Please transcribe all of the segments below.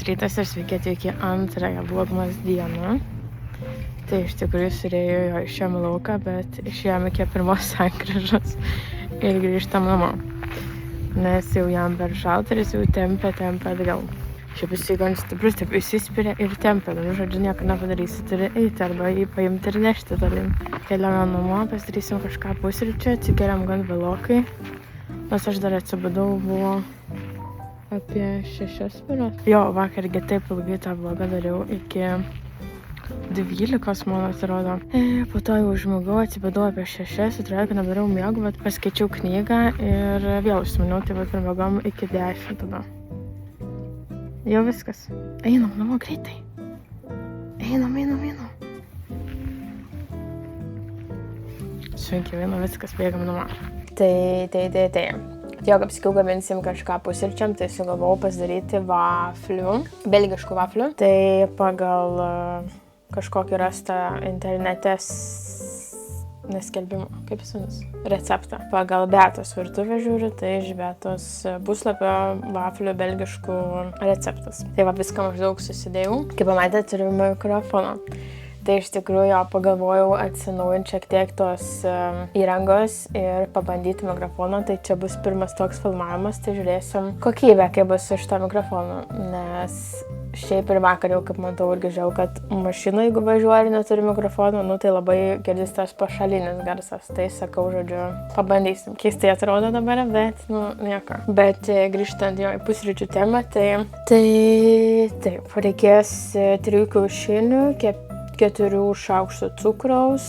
rytas ir sveiki atvykę antrąją vlogmas dieną. Tai iš tikrųjų surėjo jo išėjom į lauką, bet išėjom iki pirmos sankryžos ir grįžtam namo. Nes jau jam per šalta ir jis jau tempia atgal. Šiaip jis gan stiprus, taip įsispiria ir tempia. Nu, žodžiu, nieko nepadarysi, turi eiti arba jį paimti ir nešti tolyn. Keliame namo, pasidarysim kažką pusryčių, atsikeliam gan vėlokai. Nors aš dar atsibudau, buvo apie 6 berods. Jo, vakargi taip ilgai tą vlogą dariau iki 12, man atrodo. Po to jau užmigau, atsibudau apie 6, atrodo, kad nedariau miego, bet paskaičiau knygą ir vėl užsiminiau, tai vat ir miegom iki 10 tada. Jau viskas. Einam namo greitai. Einam. Sunkiai einam, viskas, bėgam namo. Tai. Jo, kaip sakiau, gaminsim kažką pusryčiam, tai sugalvojau pasidaryti vaflių, belgiškų vaflių. Tai pagal kažkokį rastą internete neskelbimą, kaip jis vadinasi, receptą. Pagal Beatos virtuvę žiūriu, tai iš Beatos puslapio vaflių belgiškų receptas. Tai va, viską maždaug susidėjau. Kaip pamatėte, turiu mikrofoną. Tai iš tikrųjų pagalvojau atsinaujinti šiek tiek tos įrangos ir pabandyti mikrofoną. Tai čia bus pirmas toks filmavimas, tai žiūrėsim kokybę, kaip bus su šito mikrofonu. Nes šiaip ir vakar jau, kaip matau, irgi žiūrėjau, kad mašina, jeigu važiuoja ir neturi mikrofono, nu tai labai girdis tas pašalinis garsas. Tai sakau, žodžiu, pabandysim. Keistai atrodo dabar, bet, nu, nieko. Bet grįžtant jo į pusryčių temą, tai taip, reikės 3 kiaušinių, 4 šaukštų cukraus,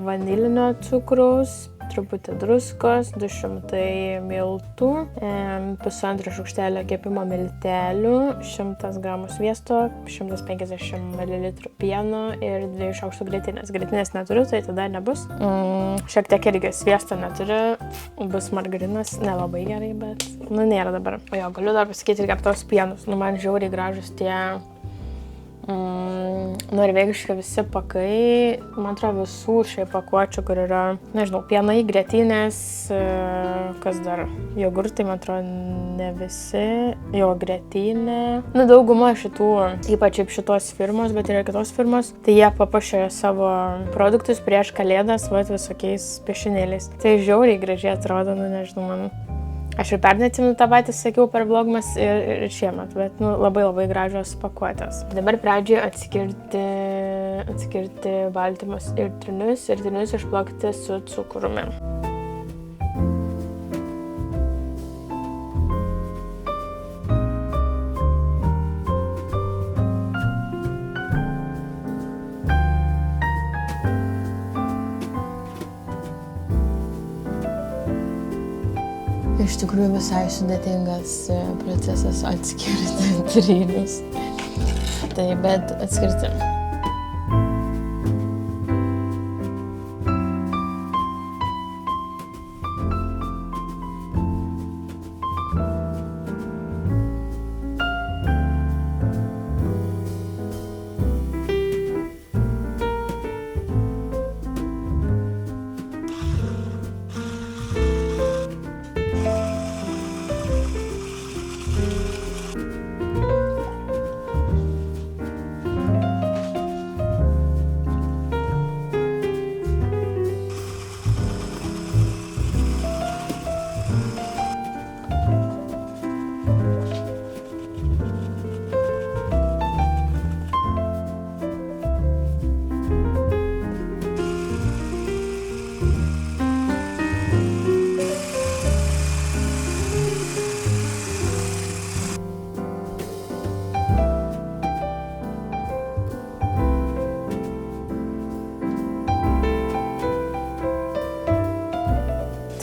vanilinio cukraus, truputį druskos, 200 miltų, 1,5 šaukštelio kepimo miltelių, 100 gramų sviesto, 150 ml pieno ir 2 šaukštų grietinės. Grietinės neturiu, tai tada nebus. Šiek tiek irgi sviesto neturiu, bus margarinas, nelabai gerai, bet nu nėra dabar. O jo, galiu dar pasakyti ir keptos pienus. Nu, man žiauriai gražus tie norvegiški visi pakai, man atrodo visų šiai pakuočių, kur yra, nežinau, pienai, grietinės, kas dar, jogurtai, man atrodo, ne visi, jo grietinė. Nu, dauguma šitų, ypač šitos firmos, bet yra kitos firmos, tai jie papuošia savo produktus prieš kalėdas, vat visokiais piešinėliais. Tai žiauriai gražiai atrodo, nu, nežinau, man. Aš ir pernai atsimenu tą patį sakiau per vlogmas ir šiemet, bet nu, labai gražios pakuotės. Dabar pradžioje atskirti baltymus ir trinius išplakti su cukrumi. Iš tikrųjų visai sudėtingas procesas atskirti trynius. Tai bet atskirti.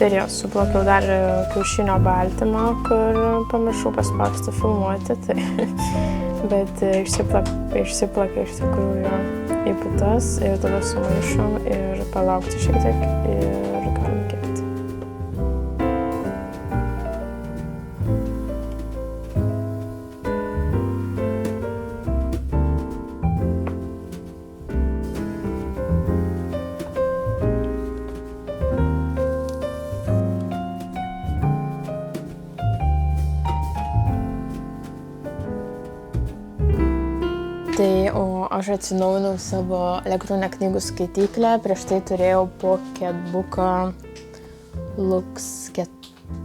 Ir jau suplakiau dar kiaušinio baltymą, kur pamiršau paspausti filmuoti, tai bet išsiplakiau iš tikrųjų į putas ir tada sumaišom ir palaukti šiek tiek ir galim kepti. Tai, o aš atsinaujinau savo elektroninę knygų skaityklę, prieš tai turėjau Pocketbooką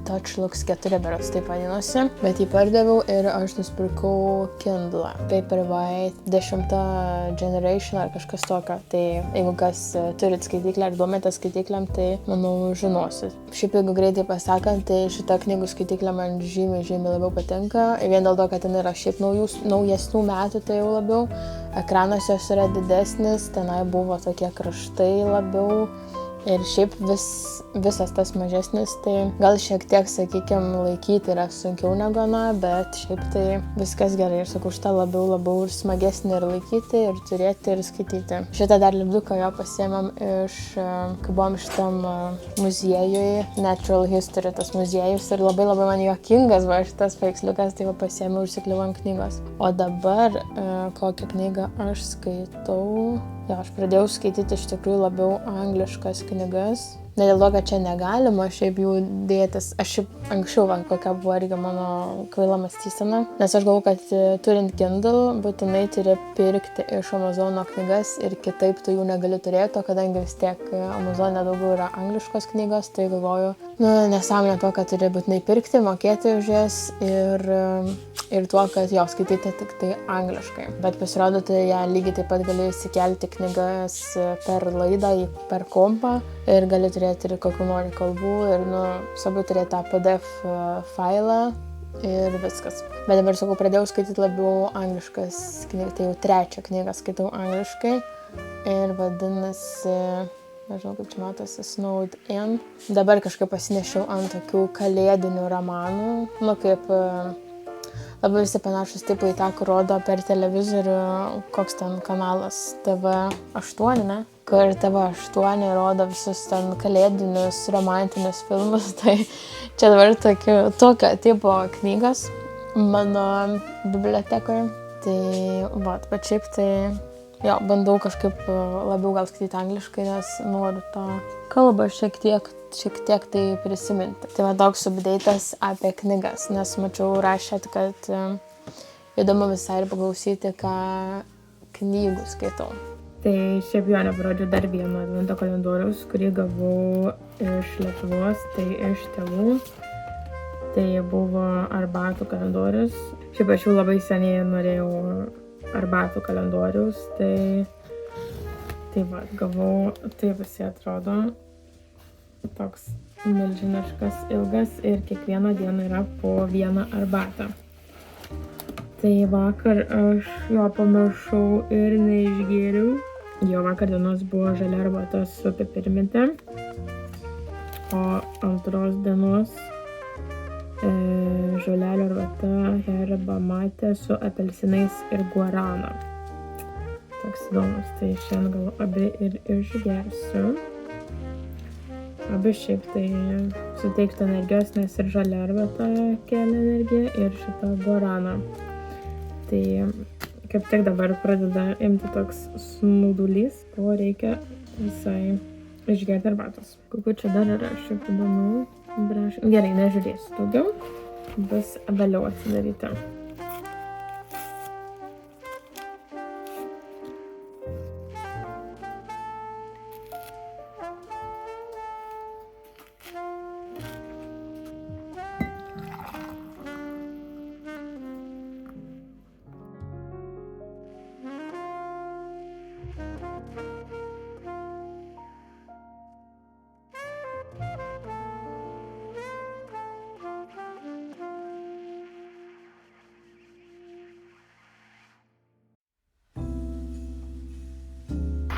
Touch Lux 4 berods taip vadinosi, bet jį pardaviau ir aš nusipirkau Kindle Paperwhite 10 Generation ar kažkas tokio. Tai jeigu kas turit skaityklę ar domitės skaityklėm, tai manau žinosit. Šiaip jeigu greitai pasakant, tai šita knygų skaityklė man žymiai labiau patinka. Ir vien dėl to, kad ten yra šiaip naujesnių metų, tai jau labiau. Ekranas jos yra didesnis, tenai buvo tokie kraštai labiau. Ir šiaip visas tas mažesnis, tai gal šiek tiek, sakykime, laikyti yra sunkiau negu bet šiaip tai viskas gerai. Ir sakau, šitą labiau ir smagesnį ir laikyti, ir turėti, ir skaityti. Šitą dar lipduką jo pasiėmėm kai buvom šitam muziejui, Natural History tas muziejus, ir labai man juokingas buvo šitas paveiksliukas, tai pasiėmiau užsikliuvom knygos. O dabar kokią knygą aš skaitau? Jo, aš pradėjau skaityti iš tikrųjų labiau angliškas knygas. Ne dėl to, kad čia negalima šiaip jų dėtis. Aš šiaip anksčiau, kokia buvo irgi mano kvaila mąstysena. Nes aš galvoju, kad turint Kindle, būtinai turi pirkti iš Amazono knygas ir kitaip tu jų negali turėti, kadangi vis tiek Amazone daugiau yra angliškos knygos, tai galvoju, nesąmonė to, kad turi būtinai pirkti, mokėti už jas ir tuo, kad jo skaityti tik tai angliškai. Bet pasirodo, tai ją lygiai taip pat gali įsikelti knygas per laidą, per kompą ir gali turėti ir kokių nori kalbų ir, svarbu turėti tą PDF failą ir viskas. Bet dabar, sakau, pradėjau skaityti labiau angliškas knygas, tai jau 3 knygą skaitau angliškai ir vadinasi, nežinau kaip čia matosi, Snowed In. Dabar kažkaip pasinešiau ant tokių kalėdinių romanų, kaip labai visi panašus tipai į tą, kur rodo per televizorių, koks ten kanalas TV8, ne? Kur TV8 rodo visus ten kalėdinius, romantinius filmus, tai čia dabar tokio tipo knygos mano bibliotekoje. Tai, bet šiaip tai, jo, bandau kažkaip labiau gal skaityti angliškai, nes noriu tą kalbą šiek tiek tai prisiminti. Tai toks update'as apie knygas, nes mačiau rašėt, kad įdomu visai ir paklausyti, ką knygų skaitau. Tai šiaip jo neparodžiau dar vieno advento kalendoriaus, kurį gavau iš Lietuvos, tai iš tėvų. Tai buvo arbatų kalendorius. Šiaip aš jau labai seniai norėjau arbatų kalendoriaus, tai gavau, taip visi atrodo, toks milžiniškas, ilgas ir kiekvieną dieną yra po vieną arbatą. Tai vakar aš jo pamiršau ir neišgėriau. Jo vakar dienos buvo žalia arbata su pipirminte, o antros dienos žolelio arbata herba mate su apelsinais ir guarana. Toks įdomus, tai šiandien gal abi ir išgersiu. Abi šiaip tai suteiktų energijos, nes ir žalia arbata kelia energiją ir šitą guaraną. Tai kaip tik dabar pradeda imti toks snaudulys, ko reikia visai išgerti arbatos. Kokiu čia dar yra šiaip įdomu. Gerai, nežiūrėsiu daugiau, bus vėliau atsidaryti.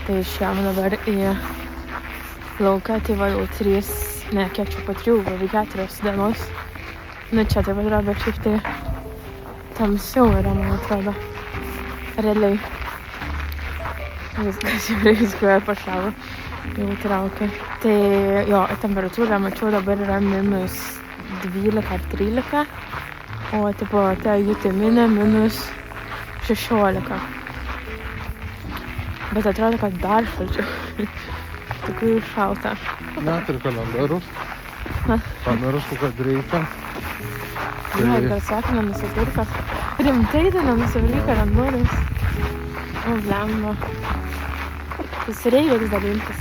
Tai išėjom dabar į lauką, tai va jau 3, kiek čia po 3, beveik 4 dienos. Čia taip atrodo, bet šiaip tai tamsiau yra, man atrodo, realiai. Viskas jau reizguoja pašalo, jau traukia. Tai jo, temperatūra, mačiau, dabar yra -12 ar 13, o tipo, ta jutiminė -16. Bet atrodo, kad dar šalčiau. Tikrai šalta. Net ir kalendorius. Pamirštu, kad reikia. Ne, gal sakė, nenusipirka. Rimtai tai nenusipirka kalendorius. Blemba. Reikia dalintis.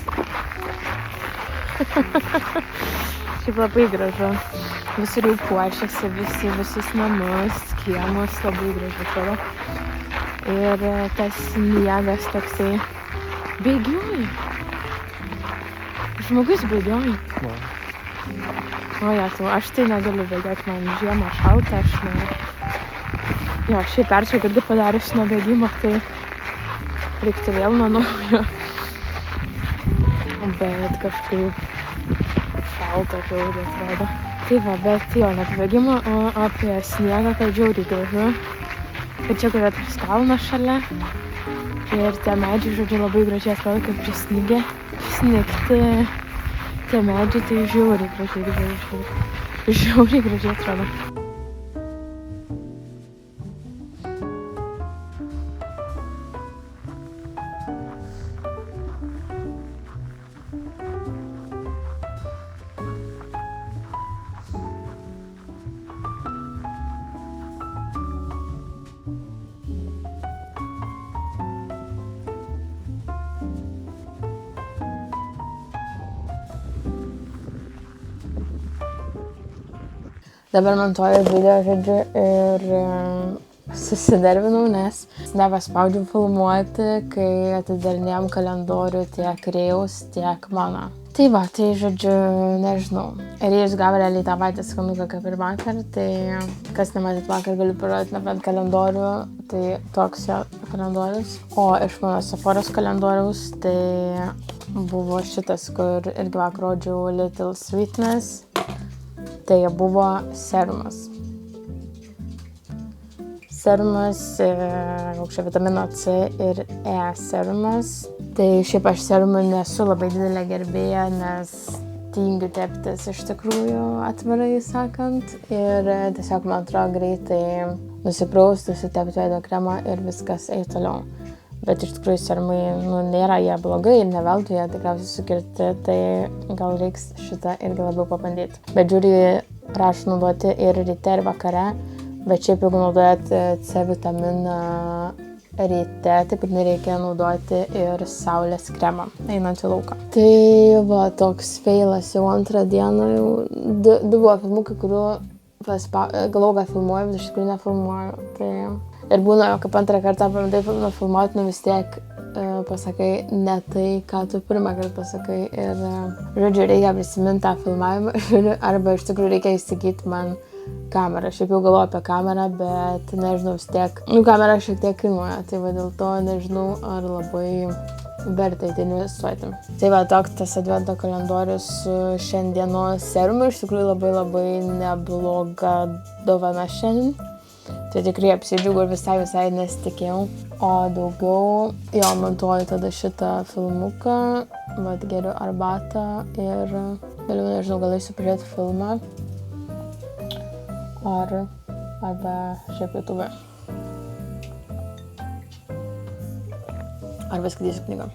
Šiaip labai gražu. Visur jau puošiasi visus namus, kiemus, labai gražu atrodo. Ir tas sniegas toksai bėgioja. Žmogus bėgioja. O tu, aš tai negaliu bėgioti, man žiemą šalta, aš ne. Jo, šiaip pertrauką irgi padarius nuo bėgimo, tai reiktų vėl nuo naujo. Bet kažkaip šalta žiauriai atrodo. Tai va, bet jo, ne apie bėgimą, o apie sniegą, kad žiauriai gražu. Ir čia kur toks kalnas šalia. Ir tie medžiai, žodžiu, labai gražiai atrodo, kaip prisnigė. Snigti tie medžiai, tai žiauriai gražiai atrodo. Dabar montuoju video, žodžiu, ir susinervinau, nes nebespaudžiau filmuoti, kai atidarinėjom kalendorių tiek Rėjaus, tiek mano. Tai va, tai žodžiu, nežinau. Rėjus gavo realiai tą patį skanuką kaip ir vakar, tai kas nematyt vakar galiu parodyti nebent kalendorių, tai toks jo kalendorius. O iš mano Sephoros kalendoriaus tai buvo šitas, kur irgi vakar rodžiau Little Sweetness. Tai buvo serumas. Serumas, aukščio vitamino C ir E serumas. Tai šiaip aš serumų nesu labai didelė gerbėja, nes tingiu teptis iš tikrųjų, atvirai sakant. Ir tiesiog man atrodo greitai nusiprausti, susitepti veido kremą ir viskas eiti toliau. Bet iš tikrųjų serumai, nėra jie blogai ir ne veltui jie tikriausiai sukirti, tai gal reiks šitą irgi labiau pabandyti. Bet žiūri, prašau naudoti ir ryte ir vakare, bet šiaip jeigu naudojate C vitaminą ryte, taip ir nereikia naudoti ir saulės kremą, einant į lauką. Tai va, toks feilas jau antrą dieną, jau du buvo filmukai, kurių galvojau, kad filmuoju, bet iš tikrųjų nefilmuoju. Tai ir būna, kaip antrą kartą pamėtai nufilmuoti, vis tiek pasakai ne tai, ką tu pirmą kartą pasakai. Ir, žodžiu, reikia prisiminti tą filmavimą, arba iš tikrųjų reikia įsigyti man kamerą. Šiaip jau galvoju apie kamerą, bet nežinau, vis tiek, kamera šiek tiek kainuoja, tai va dėl to nežinau, ar labai verta į tai investuoti. Tai va, toks tas advento kalendorius su šiandienos serumu, iš tikrųjų labai nebloga dovana šiandien. Tai tikrai apsidžiaugiau ir visai nesitikėjau. O daugiau, jo, montuoju tada šitą filmuką, vat geriu arbatą ir vėliau, nežinau, gal eisiu pažiūrėti filmą arba šiaip YouTube. Arba skaitysiu knygą.